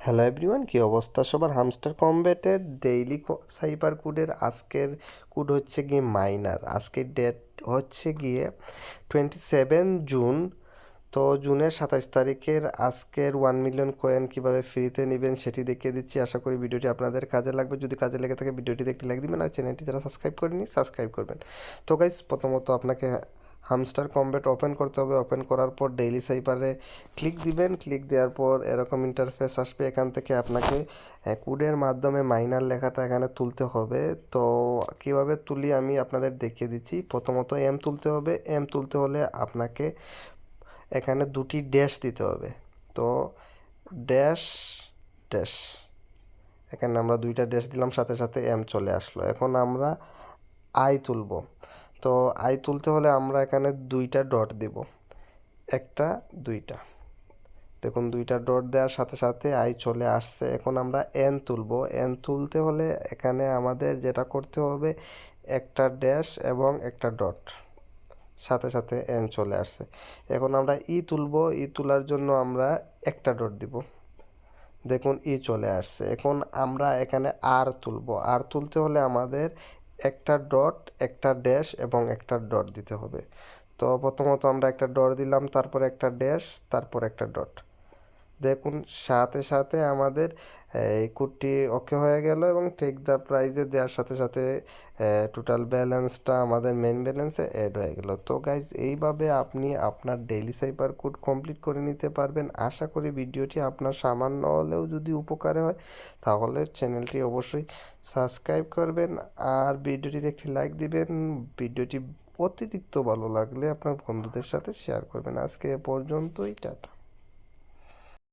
Hello everyone, কী অবস্থা সবার? Hamster কমব্যাটের daily cyber কোডের আজকের কোড হচ্ছে গিয়ে মাইনার। আজকের ডেট হচ্ছে গিয়ে 27 জুন। তো জুনের 27 তারিখের আজকের 1 মিলিয়ন কয়েন কীভাবে ফ্রিতে নেবেন সেটি দেখিয়ে দিচ্ছি। আশা করি ভিডিওটি আপনাদের কাজে লাগবে। যদি কাজে লেগে থাকে ভিডিওটিতে একটি লাইক দিবেন আর চ্যানেলটি যারা সাবস্ক্রাইব করেনি সাবস্ক্রাইব করবেন। তো গাইস, প্রথমত আপনাকে হামস্টার কমব্যাট ওপেন করতে হবে। ওপেন করার পর ডেইলি সাইপারে ক্লিক দিবেন। ক্লিক দেওয়ার পর এরকম ইন্টারফেস আসবে। এখান থেকে আপনাকে কোডের মাধ্যমে মাইনার লেখাটা এখানে তুলতে হবে। তো কিভাবে তুলি আমি আপনাদের দেখিয়ে দিচ্ছি। প্রথমত এম তুলতে হবে। এম তুলতে হলে আপনাকে এখানে দুটি ড্যাশ দিতে হবে। তো ড্যাশ ড্যাশ, এখানে আমরা দুইটা ড্যাশ দিলাম, সাথে সাথে এম চলে আসলো। এখন আমরা আই তুলব। তো আই তুলতে হলে আমরা এখানে দুইটা ডট দিব, একটা দুইটা। দেখুন, দুইটা ডট দেওয়ার সাথে সাথে আই চলে আসছে। এখন আমরা এন তুলব। এন তুলতে হলে এখানে আমাদের যেটা করতে হবে, একটা ড্যাশ এবং একটা ডট, সাথে সাথে এন চলে আসছে। এখন আমরা ই তুলব। ই তোলার জন্য আমরা একটা ডট দিব, দেখুন ই চলে আসছে। এখন আমরা এখানে আর তুলব। আর তুলতে হলে আমাদের একটা ডট, একটা ড্যাশ এবং একটা ডট দিতে হবে। তো প্রথমত আমরা একটা ডট দিলাম, তারপর একটা ড্যাশ, তারপর একটা ডট। দেখুন সাথে সাথে আমাদের এই কোডটি ওকে হয়ে গেল এবং টেক দ্য প্রাইজে দেওয়ার সাথে সাথে টোটাল ব্যালেন্সটা আমাদের মেন ব্যালেন্সে অ্যাড হয়ে গেল। তো গাইজ, এইভাবে আপনি আপনার ডেইলি সাইবার কোড কমপ্লিট করে নিতে পারবেন। আশা করি ভিডিওটি আপনার সামান্য হলেও যদি উপকারে হয় তাহলে চ্যানেলটি অবশ্যই সাবস্ক্রাইব করবেন আর ভিডিওটিতে একটি লাইক দিবেন। ভিডিওটি অতিরিক্ত ভালো লাগলে আপনার বন্ধুদের সাথে শেয়ার করবেন। আজকে এ পর্যন্তই, টাটা।